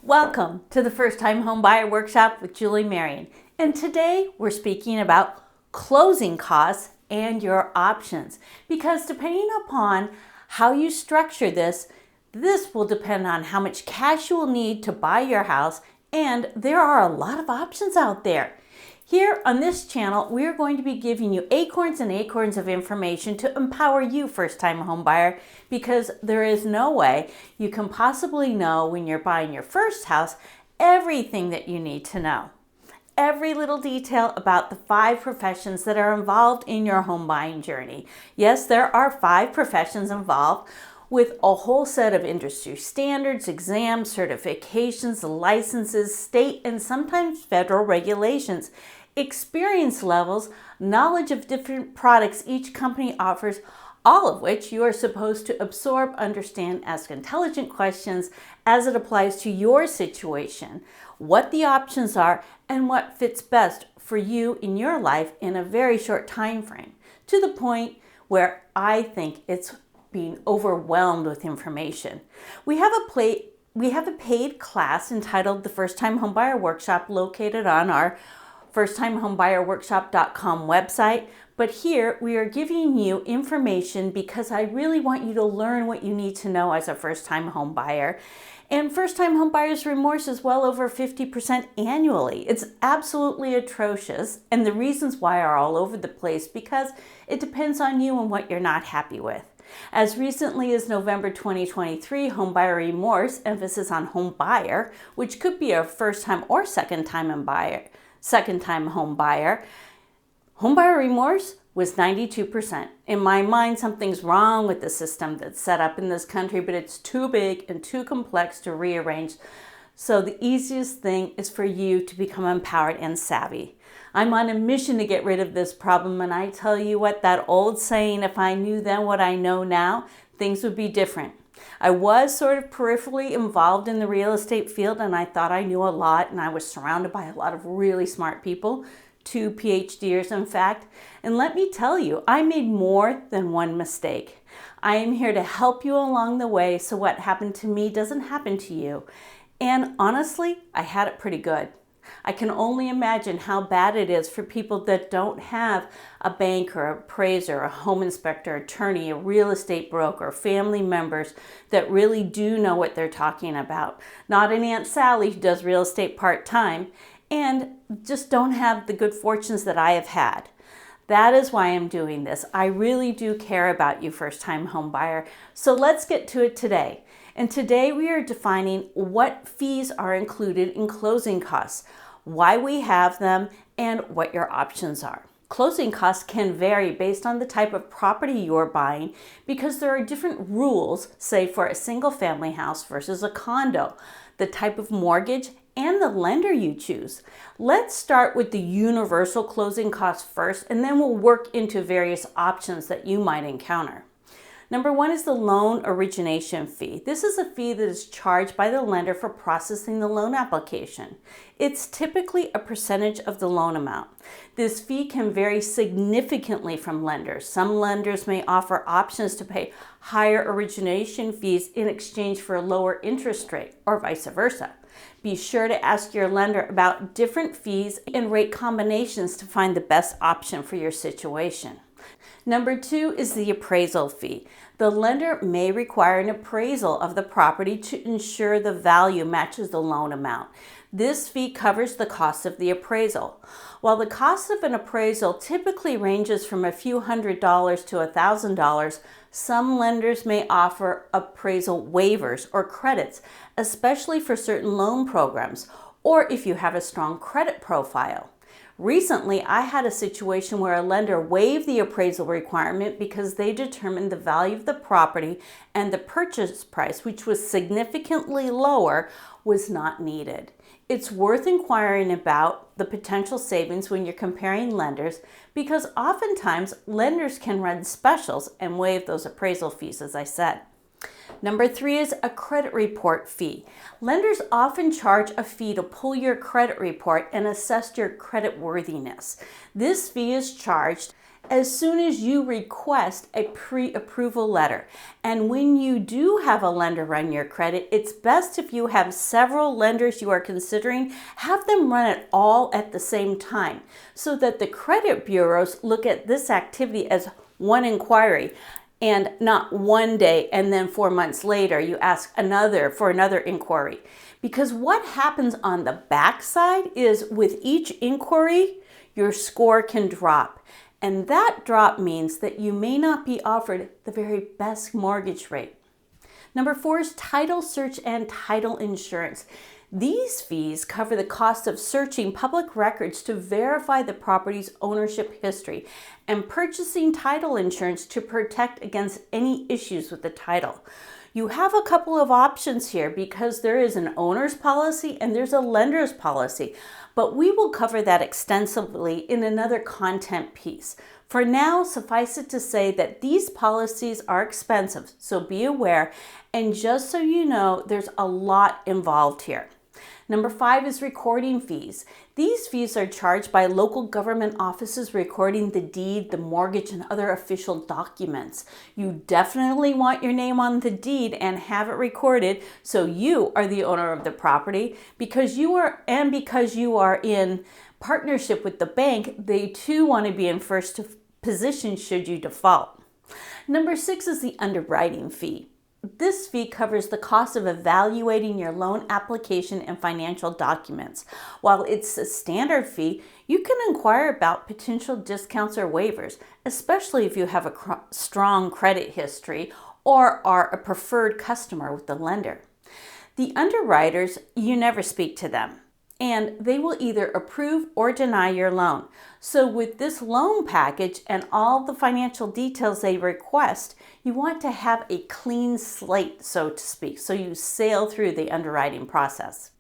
Welcome to the First Time Homebuyer Workshop with Julie Marion. And today we're speaking about closing costs and your options. Because depending upon how you structure this will depend on how much cash you will need to buy your house. And there are a lot of options out there. Here on this channel, we are going to be giving you acorns and acorns of information to empower you, first-time homebuyer, because there is no way you can possibly know when you're buying your first house everything that you need to know. Every little detail about the 5 professions that are involved in your home buying journey. Yes, there are 5 professions involved, with a whole set of industry standards, exams, certifications, licenses, state and sometimes federal regulations, experience levels, knowledge of different products each company offers, all of which you are supposed to absorb, understand, ask intelligent questions as it applies to your situation, what the options are, and what fits best for you in your life in a very short time frame, to the point where I think it's being overwhelmed with information. We have a paid class entitled the First Time Homebuyer Workshop located on our firsttimehomebuyerworkshop.com website. But here we are giving you information because I really want you to learn what you need to know as a first-time home buyer. And first-time homebuyers remorse is well over 50% annually. It's absolutely atrocious. And the reasons why are all over the place because it depends on you and what you're not happy with. As recently as November 2023, Homebuyer Remorse, emphasis on home buyer, which could be a first-time or second-time home buyer, Homebuyer Remorse was 92%. In my mind, something's wrong with the system that's set up in this country, but it's too big and too complex to rearrange. So the easiest thing is for you to become empowered and savvy. I'm on a mission to get rid of this problem, and I tell you what, that old saying, if I knew then what I know now, things would be different. I was sort of peripherally involved in the real estate field, and I thought I knew a lot, and I was surrounded by a lot of really smart people, 2 PhDers in fact. And let me tell you, I made more than one mistake. I am here to help you along the way so what happened to me doesn't happen to you. And honestly, I had it pretty good. I can only imagine how bad it is for people that don't have a banker, appraiser, a home inspector, attorney, a real estate broker, family members that really do know what they're talking about. Not an Aunt Sally who does real estate part-time, and just don't have the good fortunes that I have had. That is why I'm doing this. I really do care about you, first-time home buyer. So let's get to it today. And today we are defining what fees are included in closing costs, why we have them, and what your options are. Closing costs can vary based on the type of property you're buying because there are different rules, say for a single family house versus a condo, the type of mortgage, and the lender you choose. Let's start with the universal closing costs first, and then we'll work into various options that you might encounter. Number 1 is the loan origination fee. This is a fee that is charged by the lender for processing the loan application. It's typically a percentage of the loan amount. This fee can vary significantly from lenders. Some lenders may offer options to pay higher origination fees in exchange for a lower interest rate, or vice versa. Be sure to ask your lender about different fees and rate combinations to find the best option for your situation. Number 2 is the appraisal fee. The lender may require an appraisal of the property to ensure the value matches the loan amount. This fee covers the cost of the appraisal. While the cost of an appraisal typically ranges from a few $100s to $1,000, some lenders may offer appraisal waivers or credits, especially for certain loan programs, or if you have a strong credit profile. Recently, I had a situation where a lender waived the appraisal requirement because they determined the value of the property and the purchase price, which was significantly lower, was not needed. It's worth inquiring about the potential savings when you're comparing lenders because oftentimes lenders can run specials and waive those appraisal fees, as I said. Number 3 is a credit report fee. Lenders often charge a fee to pull your credit report and assess your credit worthiness. This fee is charged as soon as you request a pre-approval letter. And when you do have a lender run your credit, it's best if you have several lenders you are considering, have them run it all at the same time so that the credit bureaus look at this activity as one inquiry and not one day and then 4 months later you ask for another inquiry. Because what happens on the backside is with each inquiry, your score can drop. And that drop means that you may not be offered the very best mortgage rate. Number 4 is title search and title insurance. These fees cover the cost of searching public records to verify the property's ownership history and purchasing title insurance to protect against any issues with the title. You have a couple of options here because there is an owner's policy and there's a lender's policy, but we will cover that extensively in another content piece. For now, suffice it to say that these policies are expensive, so be aware, and just so you know, there's a lot involved here. Number 5 is recording fees. These fees are charged by local government offices recording the deed, the mortgage, and other official documents. You definitely want your name on the deed and have it recorded so you are the owner of the property. Because you are in partnership with the bank, they too want to be in first position should you default. Number 6 is the underwriting fee. This fee covers the cost of evaluating your loan application and financial documents. While it's a standard fee, you can inquire about potential discounts or waivers, especially if you have a strong credit history or are a preferred customer with the lender. The underwriters, you never speak to them, and they will either approve or deny your loan. So with this loan package and all the financial details they request, you want to have a clean slate, so to speak, so you sail through the underwriting process.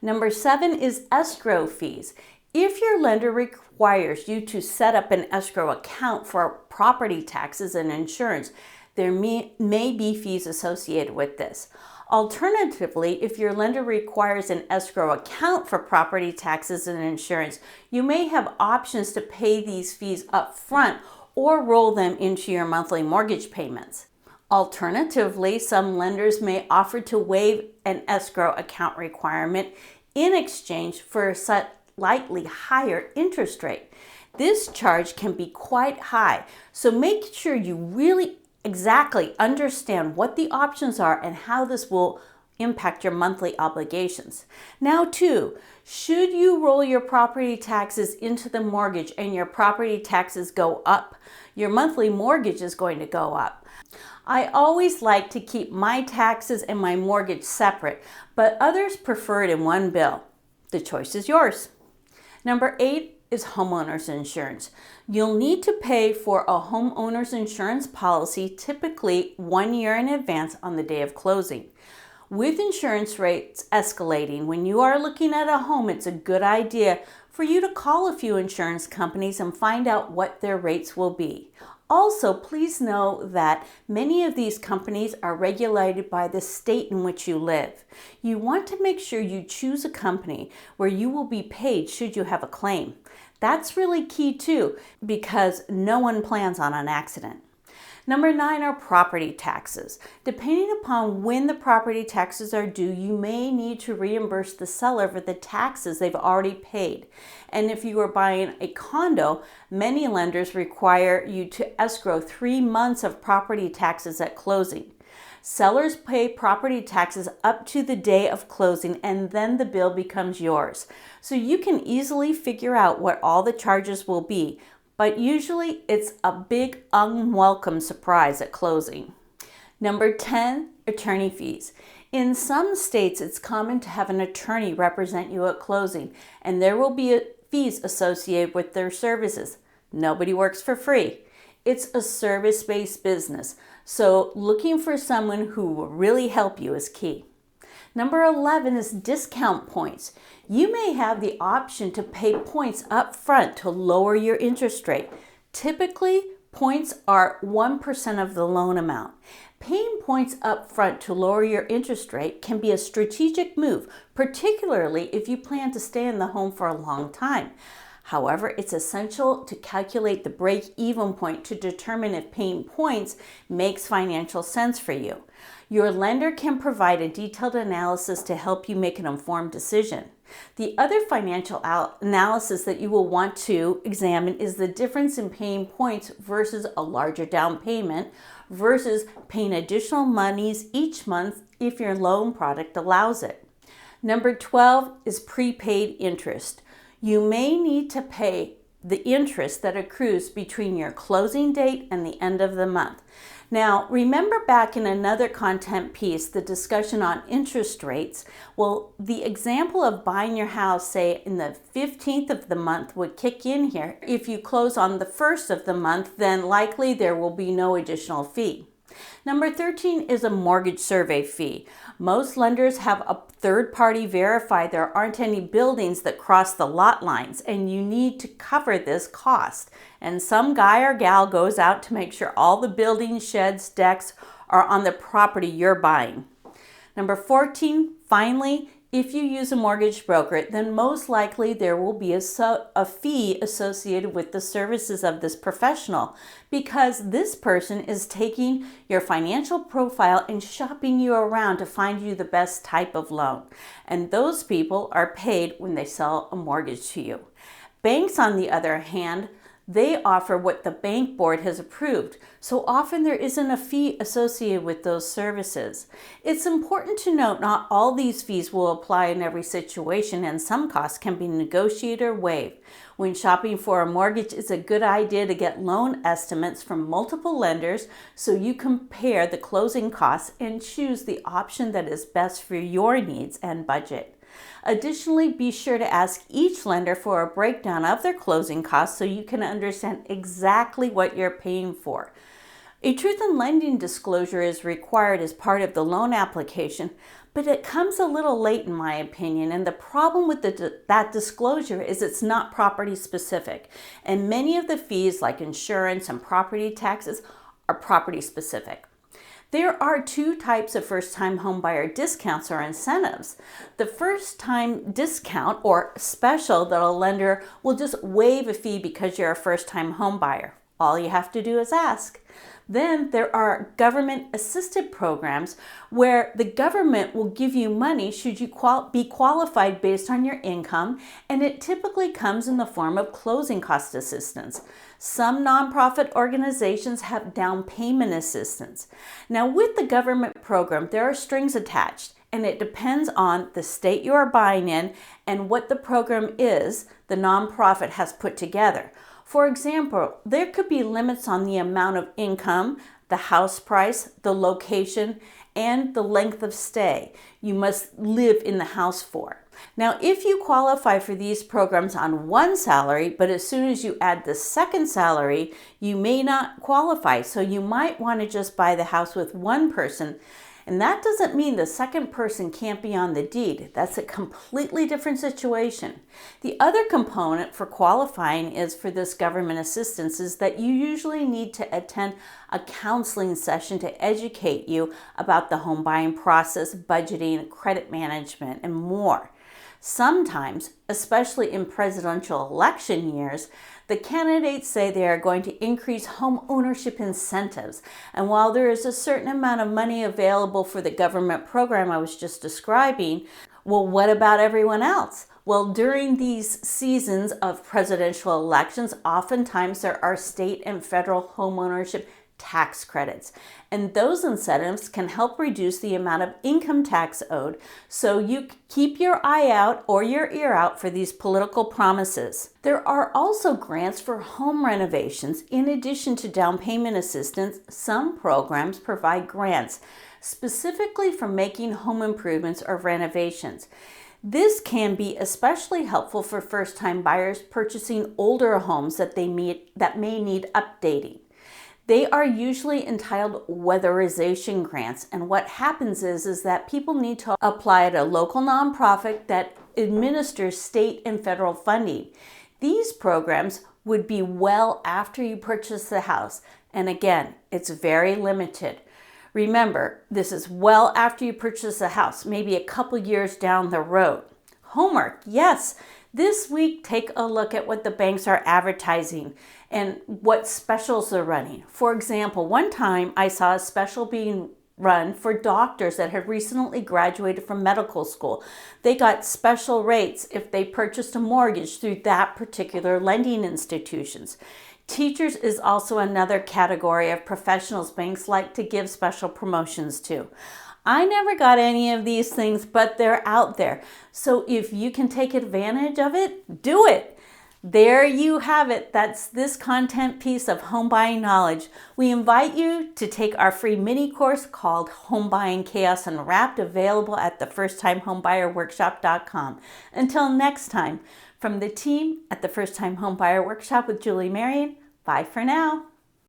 Number 7 is escrow fees. If your lender requires you to set up an escrow account for property taxes and insurance, there may be fees associated with this. Alternatively, if your lender requires an escrow account for property taxes and insurance, you may have options to pay these fees up front or roll them into your monthly mortgage payments. Alternatively, some lenders may offer to waive an escrow account requirement in exchange for a slightly higher interest rate. This charge can be quite high, so make sure you really exactly understand what the options are and how this will impact your monthly obligations. Now too, should you roll your property taxes into the mortgage and your property taxes go up, your monthly mortgage is going to go up. I always like to keep my taxes and my mortgage separate, but others prefer it in one bill. The choice is yours. Number 8 is homeowners insurance. You'll need to pay for a homeowner's insurance policy typically 1 year in advance on the day of closing. With insurance rates escalating, when you are looking at a home, it's a good idea for you to call a few insurance companies and find out what their rates will be. Also, please know that many of these companies are regulated by the state in which you live. You want to make sure you choose a company where you will be paid should you have a claim. That's really key too, because no one plans on an accident. Number 9 are property taxes. Depending upon when the property taxes are due, you may need to reimburse the seller for the taxes they've already paid. And if you are buying a condo, many lenders require you to escrow 3 months of property taxes at closing. Sellers pay property taxes up to the day of closing and then the bill becomes yours. So you can easily figure out what all the charges will be, but usually it's a big unwelcome surprise at closing. Number 10, attorney fees. In some states, it's common to have an attorney represent you at closing, and there will be fees associated with their services. Nobody works for free. It's a service-based business, so looking for someone who will really help you is key. Number 11 is discount points. You may have the option to pay points up front to lower your interest rate. Typically, points are 1% of the loan amount. Paying points up front to lower your interest rate can be a strategic move, particularly if you plan to stay in the home for a long time. However, it's essential to calculate the break-even point to determine if paying points makes financial sense for you. Your lender can provide a detailed analysis to help you make an informed decision. The other financial analysis that you will want to examine is the difference in paying points versus a larger down payment versus paying additional monies each month if your loan product allows it. Number 12 is prepaid interest. You may need to pay the interest that accrues between your closing date and the end of the month. Now, remember back in another content piece, the discussion on interest rates. Well, the example of buying your house, say in the 15th of the month, would kick in here. If you close on the 1st of the month, then likely there will be no additional fee. Number 13 is a mortgage survey fee. Most lenders have a third party verify there aren't any buildings that cross the lot lines, and you need to cover this cost. And some guy or gal goes out to make sure all the buildings, sheds, decks are on the property you're buying. Number 14, finally, if you use a mortgage broker, then most likely there will be a fee associated with the services of this professional, because this person is taking your financial profile and shopping you around to find you the best type of loan. And those people are paid when they sell a mortgage to you. Banks, on the other hand, they offer what the bank board has approved, so often there isn't a fee associated with those services. It's important to note not all these fees will apply in every situation, and some costs can be negotiated or waived. When shopping for a mortgage, it's a good idea to get loan estimates from multiple lenders so you compare the closing costs and choose the option that is best for your needs and budget. Additionally, be sure to ask each lender for a breakdown of their closing costs so you can understand exactly what you're paying for. A truth in lending disclosure is required as part of the loan application, but it comes a little late in my opinion, and the problem with that disclosure is it's not property specific, and many of the fees like insurance and property taxes are property specific. There are two types of first-time homebuyer discounts or incentives. The first-time discount or special that a lender will just waive a fee because you're a first-time homebuyer. All you have to do is ask. Then there are government-assisted programs where the government will give you money should you be qualified based on your income, and it typically comes in the form of closing cost assistance. Some nonprofit organizations have down payment assistance. Now, with the government program, there are strings attached, and it depends on the state you are buying in and what the program is the nonprofit has put together. For example, there could be limits on the amount of income, the house price, the location, and the length of stay you must live in the house for. Now, if you qualify for these programs on one salary, but as soon as you add the second salary, you may not qualify. So you might want to just buy the house with one person. And that doesn't mean the second person can't be on the deed. That's a completely different situation. The other component for qualifying is for this government assistance is that you usually need to attend a counseling session to educate you about the home buying process, budgeting, credit management, and more. Sometimes, especially in presidential election years, the candidates say they are going to increase home ownership incentives. And while there is a certain amount of money available for the government program I was just describing, well, what about everyone else? Well, during these seasons of presidential elections, oftentimes there are state and federal home ownership tax credits, and those incentives can help reduce the amount of income tax owed, so you keep your eye out or your ear out for these political promises. There are also grants for home renovations. In addition to down payment assistance, some programs provide grants specifically for making home improvements or renovations. This can be especially helpful for first-time buyers purchasing older homes that may need updating. They are usually entitled Weatherization grants, and what happens is that people need to apply at a local nonprofit that administers state and federal funding. These programs would be well after you purchase the house, and again, it's very limited. Remember, this is well after you purchase the house, maybe a couple years down the road. Homework, yes. This week, take a look at what the banks are advertising and what specials they're running. For example, one time I saw a special being run for doctors that had recently graduated from medical school. They got special rates if they purchased a mortgage through that particular lending institutions. Teachers is also another category of professionals banks like to give special promotions to. I never got any of these things, but they're out there. So if you can take advantage of it, do it. There you have it. That's this content piece of home buying knowledge. We invite you to take our free mini course called Homebuying Chaos Unwrapped, available at thefirsttimehomebuyerworkshop.com. Until next time, from the team at the First Time Homebuyer Workshop with Julie Marion, bye for now.